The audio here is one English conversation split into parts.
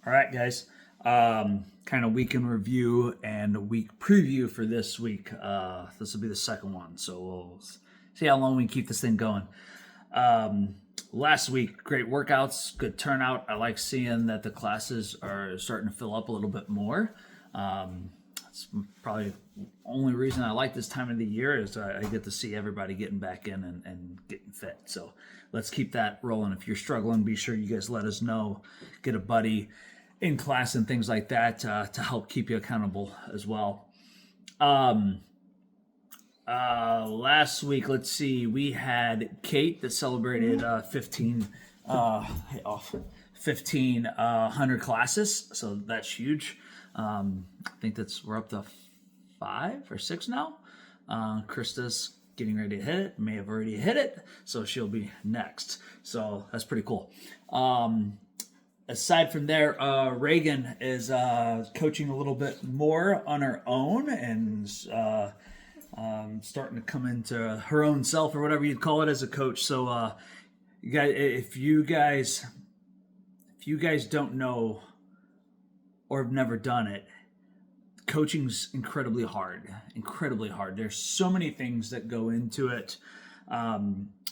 All right, guys. Kind of week in review and a week preview for this week. This will be the second one, so we'll see how long we can keep this thing going. Last week, great workouts, good turnout. I like seeing that the classes are starting to fill up a little bit more. That's probably the only reason I like this time of the year is I get to see everybody getting back in and getting fit. So let's keep that rolling. If you're struggling, be sure you guys let us know. Get a buddy in class and things like that to help keep you accountable as well. Last week, let's see, we had Kate that celebrated 1,500 classes, so that's huge. I think we're up to 5 or 6 now. Krista's getting ready to hit it, may have already hit it, so she'll be next. So that's pretty cool. Aside from there, Reagan is coaching a little bit more on her own and starting to come into her own self, or whatever you'd call it, as a coach. So, you guys, if you guys don't know or have never done it, coaching's incredibly hard. Incredibly hard. There's so many things that go into it,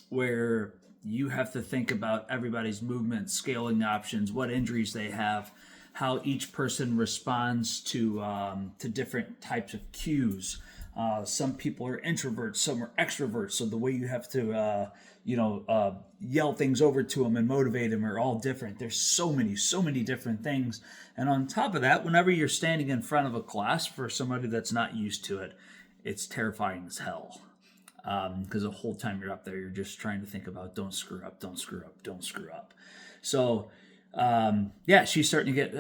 where you have to think about everybody's movement, scaling options, what injuries they have, how each person responds to different types of cues. Some people are introverts, some are extroverts. So the way you have to, yell things over to them and motivate them are all different. There's so many different things. And on top of that, whenever you're standing in front of a class for somebody that's not used to it, it's terrifying as hell. Because the whole time you're up there, you're just trying to think about don't screw up. So, she's starting to get,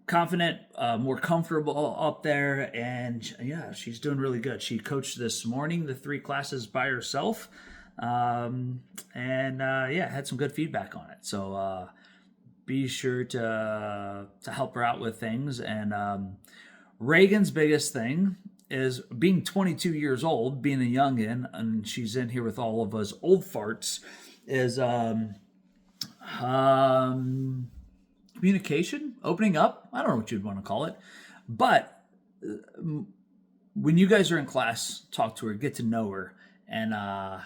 confident, more comfortable up there, and she's doing really good. She coached this morning, the 3 classes by herself, had some good feedback on it. So, be sure to help her out with things. And Reagan's biggest thing is being 22 years old, being a youngin', and she's in here with all of us old farts, is communication, opening up. I don't know what you'd want to call it. But when you guys are in class, talk to her, get to know her. And the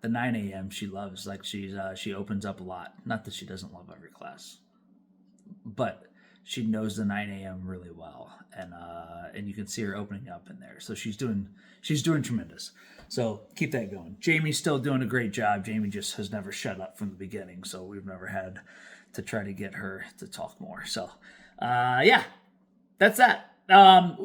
9 a.m. she loves. Like she opens up a lot. Not that she doesn't love every class, but she knows the 9 a.m. really well, and you can see her opening up in there. So she's doing tremendous. So keep that going. Jamie's still doing a great job. Jamie just has never shut up from the beginning, so we've never had to try to get her to talk more. So that's that.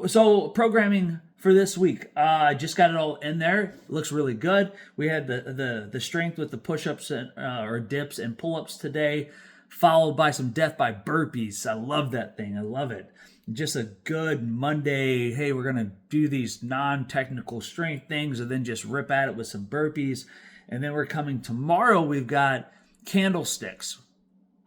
So programming for this week, just got it all in there. It looks really good. We had the strength with the push-ups or dips and pull-ups today, followed by some death by burpees. I love that thing. I love it. Just a good Monday, hey, we're going to do these non-technical strength things and then just rip at it with some burpees. And then we're coming tomorrow, we've got candlesticks.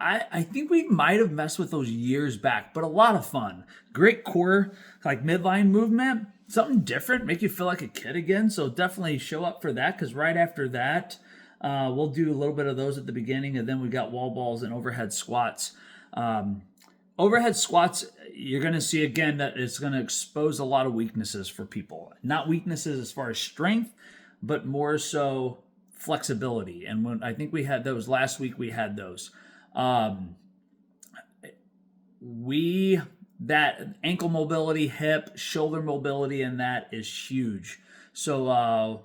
I think we might have messed with those years back, but a lot of fun. Great core, like midline movement, something different, make you feel like a kid again. So definitely show up for that, because right after that, we'll do a little bit of those at the beginning, and then we got wall balls and overhead squats. Overhead squats, you're going to see again that it's going to expose a lot of weaknesses for people. Not weaknesses as far as strength, but more so flexibility. And when I think we had those last week, we had those. That ankle mobility, hip, shoulder mobility, and that is huge. So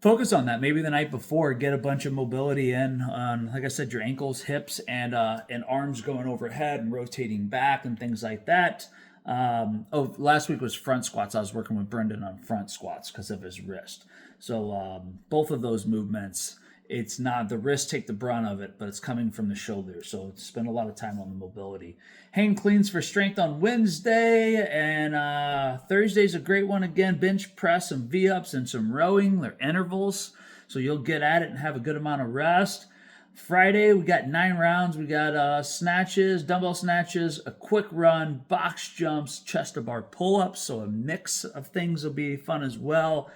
focus on that. Maybe the night before, get a bunch of mobility in on, like I said, your ankles, hips, and arms going overhead and rotating back and things like that. Last week was front squats. I was working with Brendan on front squats because of his wrist. So both of those movements, it's not the wrist take the brunt of it, but it's coming from the shoulder. So spend a lot of time on the mobility. Hang cleans for strength on Wednesday, and Thursday's a great one again. Bench press, some V-ups, and some rowing. They're intervals, so you'll get at it and have a good amount of rest. Friday, we got 9 rounds. We got snatches, dumbbell snatches, a quick run, box jumps, chest to bar pull-ups. So a mix of things will be fun as well.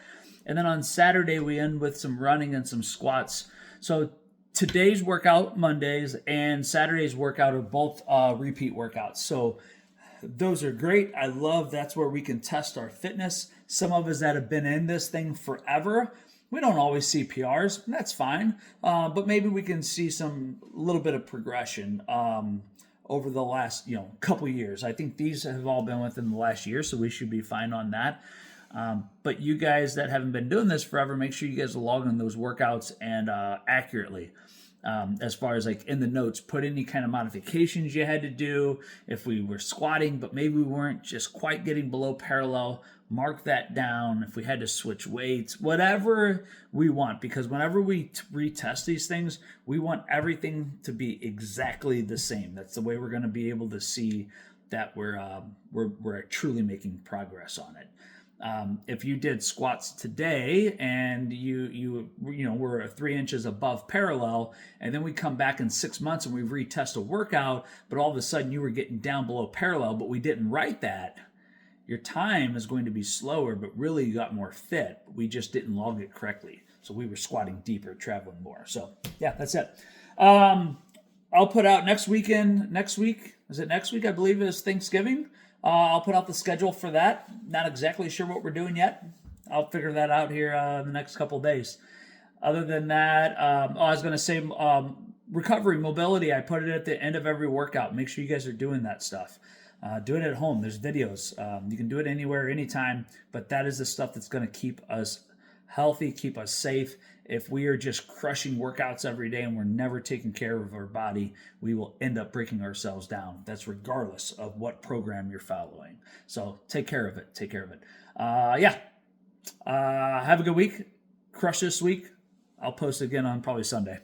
And then on Saturday, we end with some running and some squats. So today's workout, Mondays, and Saturday's workout are both repeat workouts. So those are great. I love that's where we can test our fitness. Some of us that have been in this thing forever, we don't always see PRs, and that's fine. But maybe we can see some little bit of progression over the last couple years. I think these have all been within the last year, so we should be fine on that. But you guys that haven't been doing this forever, make sure you guys log on those workouts and accurately. As far as like in the notes, put any kind of modifications you had to do. If we were squatting, but maybe we weren't just quite getting below parallel, mark that down. If we had to switch weights, whatever we want, because whenever we retest these things, we want everything to be exactly the same. That's the way we're going to be able to see that we're truly making progress on it. If you did squats today and you were 3 inches above parallel, and then we come back in 6 months and we retest a workout, but all of a sudden you were getting down below parallel, but we didn't write that, your time is going to be slower, but really you got more fit. We just didn't log it correctly. So we were squatting deeper, traveling more. So yeah, that's it. I'll put out next week? Is it next week? I believe is Thanksgiving. I'll put out the schedule for that. Not exactly sure what we're doing yet. I'll figure that out here in the next couple of days. Other than that, I was going to say recovery, mobility. I put it at the end of every workout. Make sure you guys are doing that stuff. Do it at home. There's videos. You can do it anywhere, anytime, but that is the stuff that's going to keep us healthy, keep us safe. If we are just crushing workouts every day and we're never taking care of our body, we will end up breaking ourselves down. That's regardless of what program you're following. So take care of it. Take care of it. Have a good week. Crush this week. I'll post again on probably Sunday.